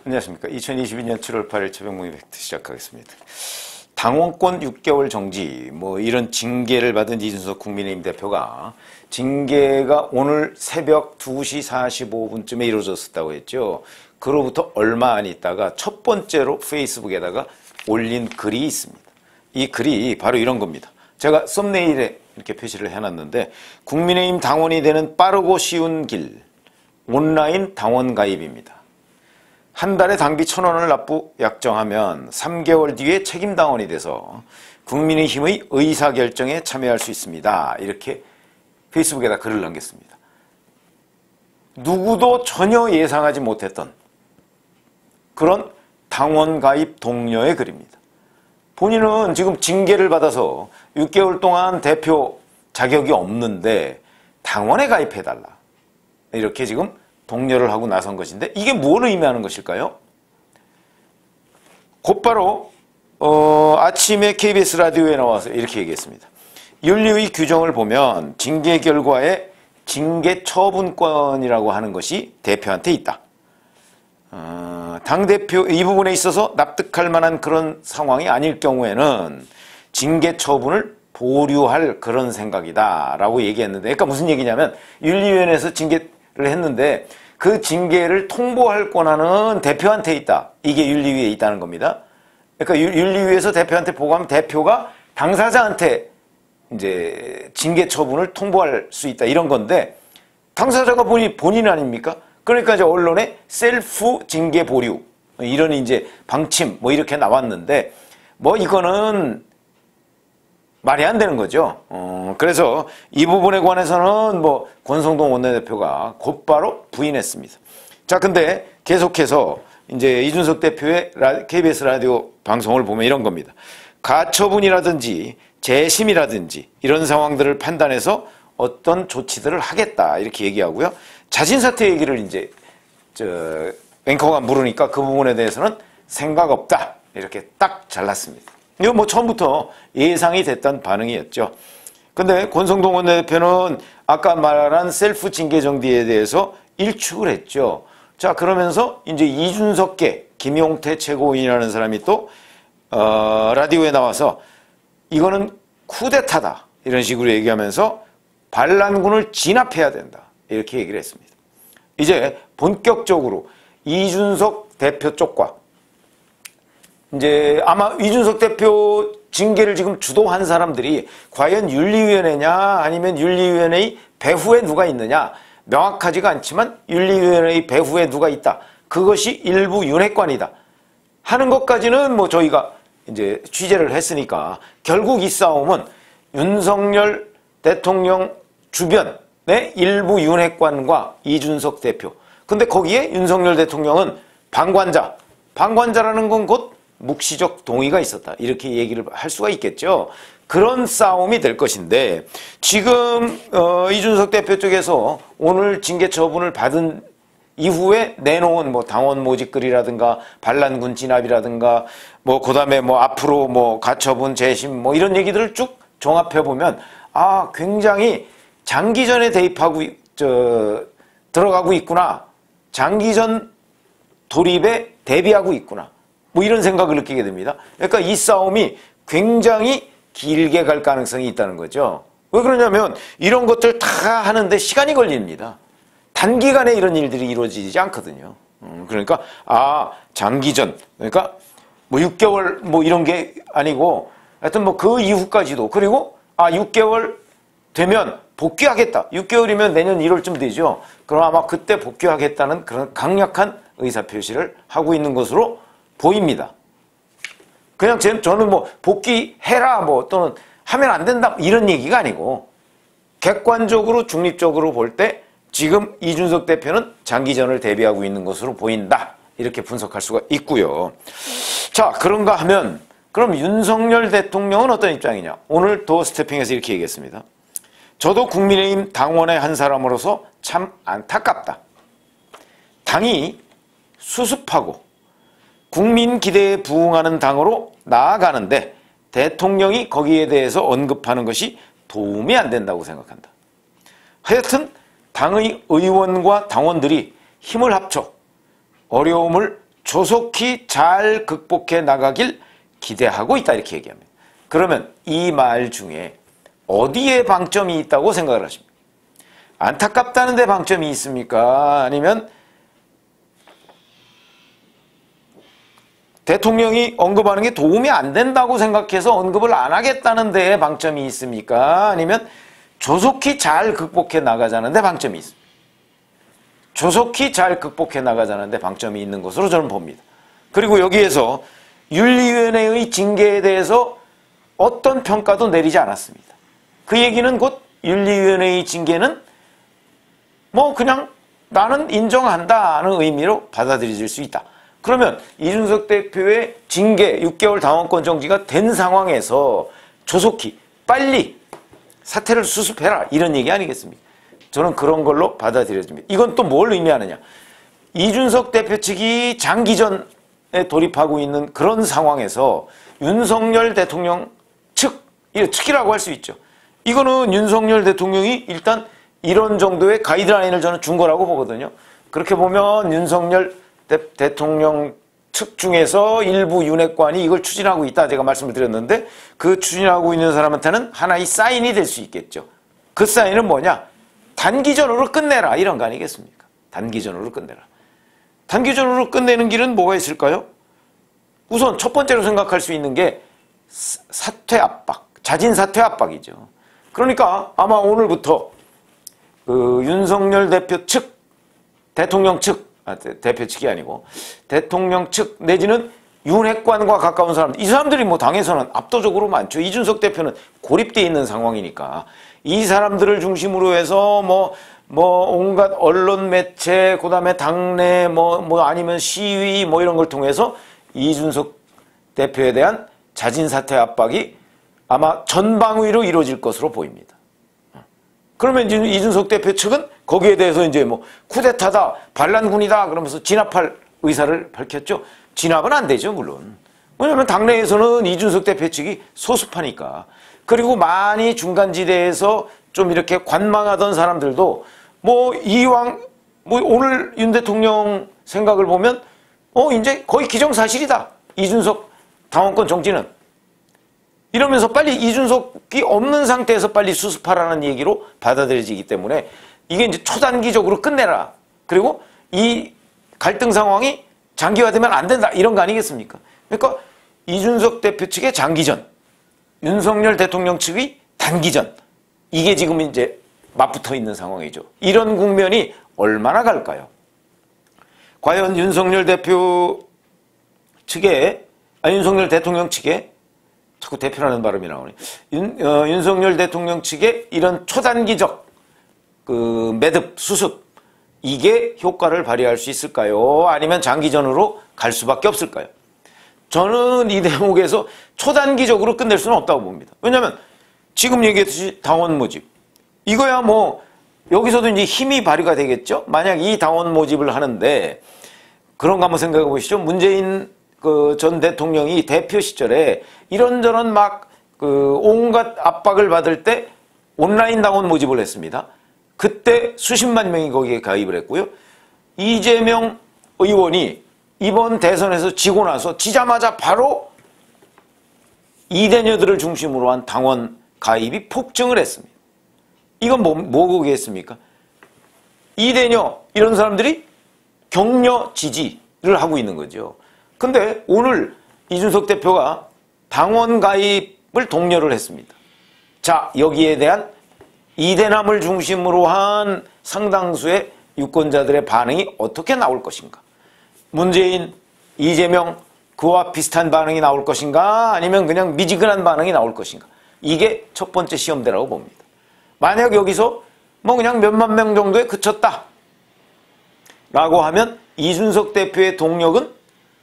안녕하십니까. 2022년 7월 8일 최병무의 팩트 시작하겠습니다. 당원권 6개월 정지, 이런 징계를 받은 이준석 국민의힘 대표가 징계가 오늘 새벽 2시 45분쯤에 이루어졌다고 했죠. 그로부터 얼마 안 있다가 첫 번째로 페이스북에다가 올린 글이 있습니다. 이 글이 바로 이런 겁니다. 제가 썸네일에 이렇게 표시를 해놨는데, 국민의힘 당원이 되는 빠르고 쉬운 길, 온라인 당원 가입입니다. 한 달에 당비 1,000원을 납부 약정하면 3개월 뒤에 책임당원이 돼서 국민의힘의 의사결정에 참여할 수 있습니다. 이렇게 페이스북에다 글을 남겼습니다. 누구도 전혀 예상하지 못했던 그런 당원 가입 동료의 글입니다. 본인은 지금 징계를 받아서 6개월 동안 대표 자격이 없는데 당원에 가입해달라. 이렇게 지금 독려를 하고 나선 것인데, 이게 뭘 의미하는 것일까요? 곧바로 아침에 KBS 라디오에 나와서 이렇게 얘기했습니다. 윤리의 규정을 보면 징계 결과에 징계 처분권이라고 하는 것이 대표한테 있다. 당대표 이 부분에 있어서 납득할 만한 그런 상황이 아닐 경우에는 징계 처분을 보류할 그런 생각이다 라고 얘기했는데, 그러니까 무슨 얘기냐면 윤리위원회에서 징계를 했는데 그 징계를 통보할 권한은 대표한테 있다. 이게 윤리위에 있다는 겁니다. 그러니까 윤리위에서 대표한테 보고하면 대표가 당사자한테 이제 징계 처분을 통보할 수 있다. 이런 건데, 당사자가 본인 아닙니까? 그러니까 이제 언론에 셀프 징계 보류 이런 이제 방침 이렇게 나왔는데, 이거는 말이 안 되는 거죠. 그래서 이 부분에 관해서는 권성동 원내대표가 곧바로 부인했습니다. 자, 근데 계속해서 이제 이준석 대표의 KBS 라디오 방송을 보면 이런 겁니다. 가처분이라든지 재심이라든지 이런 상황들을 판단해서 어떤 조치들을 하겠다 이렇게 얘기하고요. 자진사퇴 얘기를 이제 앵커가 물으니까 그 부분에 대해서는 생각 없다 이렇게 딱 잘랐습니다. 이거 처음부터 예상이 됐던 반응이었죠. 근데 권성동 원내대표는 아까 말한 셀프 징계 정비에 대해서 일축을 했죠. 자, 그러면서 이제 이준석계 김용태 최고위원이라는 사람이 또 라디오에 나와서 이거는 쿠데타다 이런 식으로 얘기하면서 반란군을 진압해야 된다 이렇게 얘기를 했습니다. 이제 본격적으로 이준석 대표 쪽과 이제 아마 이준석 대표 징계를 지금 주도한 사람들이 과연 윤리위원회냐 아니면 윤리위원회의 배후에 누가 있느냐 명확하지가 않지만 윤리위원회의 배후에 누가 있다. 그것이 일부 윤핵관이다 하는 것까지는 저희가 이제 취재를 했으니까, 결국 이 싸움은 윤석열 대통령 주변의 일부 윤핵관과 이준석 대표. 근데 거기에 윤석열 대통령은 방관자라는 건 곧 묵시적 동의가 있었다. 이렇게 얘기를 할 수가 있겠죠. 그런 싸움이 될 것인데, 지금 이준석 대표 쪽에서 오늘 징계 처분을 받은 이후에 내놓은 당원 모집글이라든가 반란군 진압이라든가 그다음에 앞으로 가처분 재심 이런 얘기들을 쭉 종합해 보면 굉장히 장기전에 대입하고 들어가고 있구나. 장기전 돌입에 대비하고 있구나. 이런 생각을 느끼게 됩니다. 그러니까 이 싸움이 굉장히 길게 갈 가능성이 있다는 거죠. 왜 그러냐면 이런 것들 다 하는데 시간이 걸립니다. 단기간에 이런 일들이 이루어지지 않거든요. 그러니까 장기전, 그러니까 6개월 이런 게 아니고 하여튼 그 이후까지도, 그리고 6개월 되면 복귀하겠다. 6개월이면 내년 1월쯤 되죠. 그럼 아마 그때 복귀하겠다는 그런 강력한 의사표시를 하고 있는 것으로 보입니다. 그냥 저는 복귀해라 또는 하면 안 된다 이런 얘기가 아니고, 객관적으로 중립적으로 볼 때 지금 이준석 대표는 장기전을 대비하고 있는 것으로 보인다 이렇게 분석할 수가 있고요. 자, 그런가 하면 그럼 윤석열 대통령은 어떤 입장이냐. 오늘 도 스태핑에서 이렇게 얘기했습니다. 저도 국민의힘 당원의 한 사람으로서 참 안타깝다. 당이 수습하고 국민 기대에 부응하는 당으로 나아가는데 대통령이 거기에 대해서 언급하는 것이 도움이 안 된다고 생각한다. 하여튼 당의 의원과 당원들이 힘을 합쳐 어려움을 조속히 잘 극복해 나가길 기대하고 있다 이렇게 얘기합니다. 그러면 이 말 중에 어디에 방점이 있다고 생각을 하십니까? 안타깝다는 데 방점이 있습니까? 아니면 대통령이 언급하는 게 도움이 안 된다고 생각해서 언급을 안 하겠다는 데에 방점이 있습니까? 아니면 조속히 잘 극복해 나가자는 데 방점이 있습니다. 조속히 잘 극복해 나가자는 데 방점이 있는 것으로 저는 봅니다. 그리고 여기에서 윤리위원회의 징계에 대해서 어떤 평가도 내리지 않았습니다. 그 얘기는 곧 윤리위원회의 징계는 뭐 그냥 나는 인정한다는 의미로 받아들여질 수 있다. 그러면 이준석 대표의 징계 6개월 당원권 정지가 된 상황에서 조속히 빨리 사퇴를 수습해라 이런 얘기 아니겠습니까? 저는 그런 걸로 받아들여집니다. 이건 또 뭘 의미하느냐. 이준석 대표 측이 장기전에 돌입하고 있는 그런 상황에서 윤석열 대통령 측이라고 할 수 있죠. 이거는 윤석열 대통령이 일단 이런 정도의 가이드라인을 저는 준 거라고 보거든요. 그렇게 보면 윤석열 대통령 측 중에서 일부 윤핵관이 이걸 추진하고 있다 제가 말씀을 드렸는데 그 추진하고 있는 사람한테는 하나의 사인이 될 수 있겠죠. 그 사인은 뭐냐? 단기전으로 끝내라 이런 거 아니겠습니까? 단기전으로 끝내라. 단기전으로 끝내는 길은 뭐가 있을까요? 우선 첫 번째로 생각할 수 있는 게 사퇴 압박, 자진 사퇴 압박이죠. 그러니까 아마 오늘부터 그 윤석열 대표 측, 대통령 측, 대표 측이 아니고 대통령 측 내지는 윤핵관과 가까운 사람들, 이 사람들이 뭐 당에서는 압도적으로 많죠. 이준석 대표는 고립되어 있는 상황이니까 이 사람들을 중심으로 해서 뭐 온갖 언론 매체, 그다음에 당내 뭐 아니면 시위 뭐 이런 걸 통해서 이준석 대표에 대한 자진 사퇴 압박이 아마 전방위로 이루어질 것으로 보입니다. 그러면 이제 이준석 대표 측은 거기에 대해서 이제 뭐 쿠데타다, 반란군이다 그러면서 진압할 의사를 밝혔죠. 진압은 안 되죠, 물론. 왜냐하면 당내에서는 이준석 대표 측이 소수파니까. 그리고 많이 중간지대에서 좀 이렇게 관망하던 사람들도 뭐 이왕 뭐 오늘 윤 대통령 생각을 보면 이제 거의 기정사실이다. 이준석 당원권 정지는. 이러면서 빨리 이준석이 없는 상태에서 빨리 수습하라는 얘기로 받아들여지기 때문에 이게 이제 초단기적으로 끝내라. 그리고 이 갈등 상황이 장기화되면 안 된다. 이런 거 아니겠습니까? 그러니까 이준석 대표 측의 장기전, 윤석열 대통령 측의 단기전. 이게 지금 이제 맞붙어 있는 상황이죠. 이런 국면이 얼마나 갈까요? 과연 윤석열 대표 측에, 윤석열 대통령 측에 자꾸 대표라는 발음이 나오네. 윤석열 대통령 측의 이런 초단기적 그 매듭, 수습 이게 효과를 발휘할 수 있을까요? 아니면 장기전으로 갈 수밖에 없을까요? 저는 이 대목에서 초단기적으로 끝낼 수는 없다고 봅니다. 왜냐하면 지금 얘기했듯이 당원 모집 이거야 뭐 여기서도 이제 힘이 발휘가 되겠죠. 만약 이 당원 모집을 하는데 그런 거 한번 생각해 보시죠. 문재인 그 전 대통령이 대표 시절에 이런저런 막 그 온갖 압박을 받을 때 온라인 당원 모집을 했습니다. 그때 수십만 명이 거기에 가입을 했고요. 이재명 의원이 이번 대선에서 지고 나서 지자마자 바로 이대녀들을 중심으로 한 당원 가입이 폭증을 했습니다. 이건 뭐겠습니까? 이대녀 이런 사람들이 격려 지지를 하고 있는 거죠. 근데 오늘 이준석 대표가 당원 가입을 독려를 했습니다. 자, 여기에 대한 이대남을 중심으로 한 상당수의 유권자들의 반응이 어떻게 나올 것인가? 문재인, 이재명 그와 비슷한 반응이 나올 것인가? 아니면 그냥 미지근한 반응이 나올 것인가? 이게 첫 번째 시험대라고 봅니다. 만약 여기서 뭐 그냥 몇만 명 정도에 그쳤다 라고 하면 이준석 대표의 동력은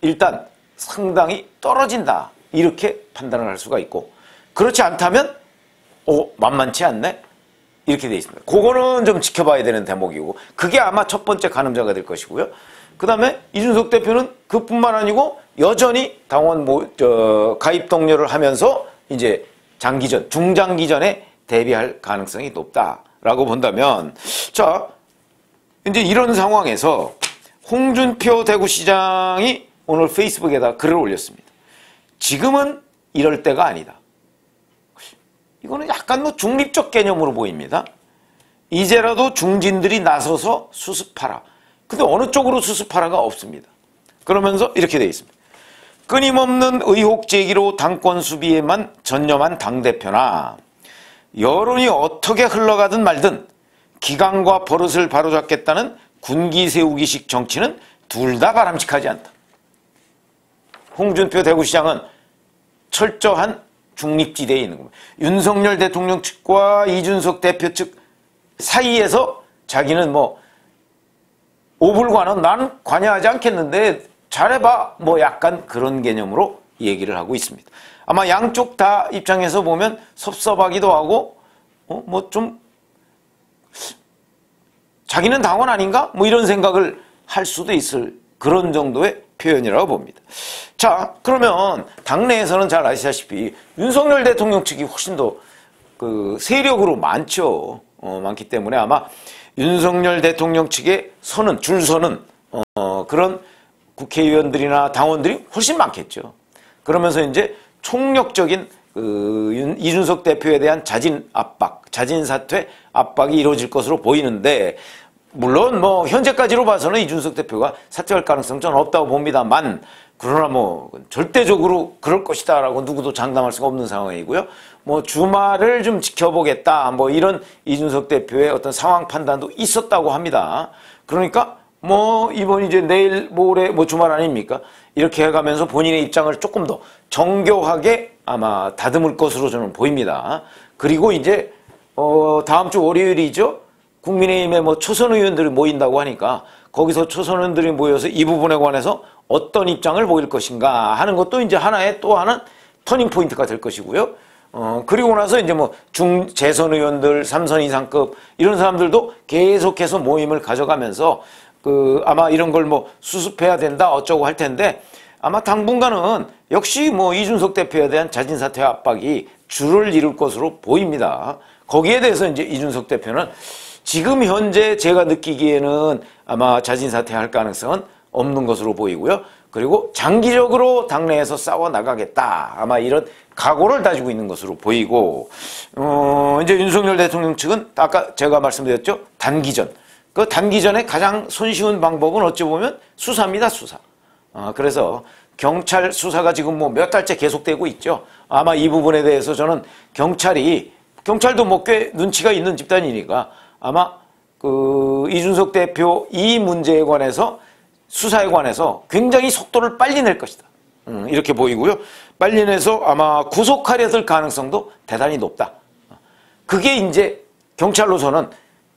일단 상당히 떨어진다 이렇게 판단을 할 수가 있고, 그렇지 않다면 만만치 않네 이렇게 돼 있습니다. 그거는 좀 지켜봐야 되는 대목이고 그게 아마 첫 번째 가늠자가 될 것이고요. 그 다음에 이준석 대표는 그뿐만 아니고 여전히 당원 가입 독려를 하면서 이제 장기전, 중장기전에 대비할 가능성이 높다라고 본다면, 자, 이제 이런 상황에서 홍준표 대구시장이 오늘 페이스북에다 글을 올렸습니다. 지금은 이럴 때가 아니다. 이거는 약간 뭐 중립적 개념으로 보입니다. 이제라도 중진들이 나서서 수습하라. 근데 어느 쪽으로 수습하라가 없습니다. 그러면서 이렇게 되어 있습니다. 끊임없는 의혹 제기로 당권 수비에만 전념한 당대표나 여론이 어떻게 흘러가든 말든 기강과 버릇을 바로잡겠다는 군기 세우기식 정치는 둘 다 바람직하지 않다. 홍준표 대구시장은 철저한 중립지대에 있는 겁니다. 윤석열 대통령 측과 이준석 대표 측 사이에서 자기는 뭐 오불관은 나는 관여하지 않겠는데 잘해봐 뭐 약간 그런 개념으로 얘기를 하고 있습니다. 아마 양쪽 다 입장에서 보면 섭섭하기도 하고 뭐 좀 자기는 당원 아닌가? 뭐 이런 생각을 할 수도 있을 그런 정도의 표현이라고 봅니다. 자, 그러면 당내에서는 잘 아시다시피 윤석열 대통령 측이 훨씬 더 그 세력으로 많죠. 많기 때문에 아마 윤석열 대통령 측의 선은 줄서는 그런 국회의원들이나 당원들이 훨씬 많겠죠. 그러면서 이제 총력적인 이준석 대표에 대한 자진 압박, 자진 사퇴 압박이 이루어질 것으로 보이는데 물론 뭐 현재까지로 봐서는 이준석 대표가 사퇴할 가능성은 저는 없다고 봅니다만 그러나 뭐 절대적으로 그럴 것이다라고 누구도 장담할 수가 없는 상황이고요. 뭐 주말을 좀 지켜보겠다 뭐 이런 이준석 대표의 어떤 상황 판단도 있었다고 합니다. 그러니까 뭐 이번 이제 내일 모레 뭐 주말 아닙니까? 이렇게 해가면서 본인의 입장을 조금 더 정교하게 아마 다듬을 것으로 저는 보입니다. 그리고 이제 다음 주 월요일이죠. 국민의힘에 뭐 초선 의원들이 모인다고 하니까 거기서 초선 의원들이 모여서 이 부분에 관해서 어떤 입장을 보일 것인가 하는 것도 이제 하나의 또 하나는 터닝 포인트가 될 것이고요. 그리고 나서 이제 뭐 재선 의원들 3선 이상급 이런 사람들도 계속해서 모임을 가져가면서 아마 이런 걸 뭐 수습해야 된다 어쩌고 할 텐데 아마 당분간은 역시 뭐 이준석 대표에 대한 자진 사퇴 압박이 줄을 이룰 것으로 보입니다. 거기에 대해서 이제 이준석 대표는 지금 현재 제가 느끼기에는 아마 자진 사퇴할 가능성은 없는 것으로 보이고요. 그리고 장기적으로 당내에서 싸워 나가겠다. 아마 이런 각오를 다지고 있는 것으로 보이고, 이제 윤석열 대통령 측은 아까 제가 말씀드렸죠. 단기전. 그 단기전에 가장 손쉬운 방법은 어찌 보면 수사입니다, 수사. 그래서 경찰 수사가 지금 뭐 몇 달째 계속되고 있죠. 아마 이 부분에 대해서 저는 경찰도 뭐 꽤 눈치가 있는 집단이니까 아마 이준석 대표 이 문제에 관해서 수사에 관해서 굉장히 속도를 빨리 낼 것이다. 이렇게 보이고요. 빨리 내서 아마 구속하려 들 가능성도 대단히 높다. 그게 이제 경찰로서는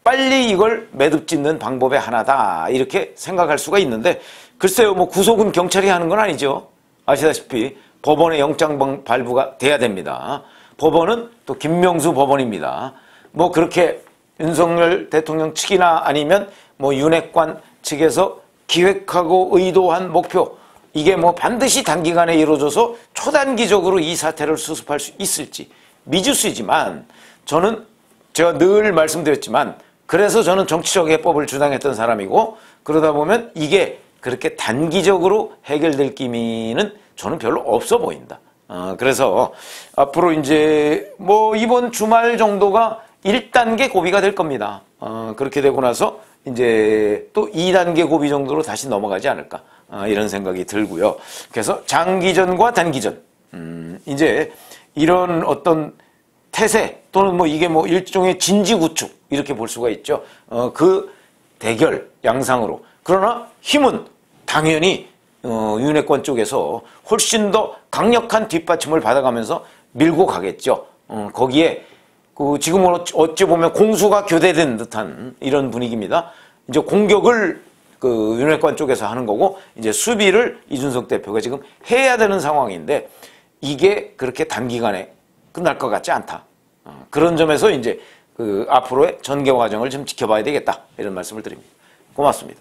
빨리 이걸 매듭 짓는 방법의 하나다. 이렇게 생각할 수가 있는데 글쎄요. 뭐 구속은 경찰이 하는 건 아니죠. 아시다시피 법원의 영장 발부가 돼야 됩니다. 법원은 또 김명수 법원입니다. 뭐 그렇게 윤석열 대통령 측이나 아니면 뭐 윤핵관 측에서 기획하고 의도한 목표 이게 뭐 반드시 단기간에 이루어져서 초단기적으로 이 사태를 수습할 수 있을지 미지수이지만 저는 제가 늘 말씀드렸지만 그래서 저는 정치적 해법을 주장했던 사람이고 그러다 보면 이게 그렇게 단기적으로 해결될 기미는 저는 별로 없어 보인다. 그래서 앞으로 이제 뭐 이번 주말 정도가 1단계 고비가 될 겁니다. 그렇게 되고 나서 이제 또 2단계 고비 정도로 다시 넘어가지 않을까 이런 생각이 들고요. 그래서 장기전과 단기전 이제 이런 어떤 태세 또는 뭐 이게 뭐 일종의 진지구축 이렇게 볼 수가 있죠. 그 대결 양상으로 그러나 힘은 당연히 윤핵관 쪽에서 훨씬 더 강력한 뒷받침을 받아가면서 밀고 가겠죠. 거기에 지금은 어찌 보면 공수가 교대된 듯한 이런 분위기입니다. 이제 공격을 윤핵관 쪽에서 하는 거고 이제 수비를 이준석 대표가 지금 해야 되는 상황인데 이게 그렇게 단기간에 끝날 것 같지 않다. 그런 점에서 이제 앞으로의 전개 과정을 좀 지켜봐야 되겠다 이런 말씀을 드립니다. 고맙습니다.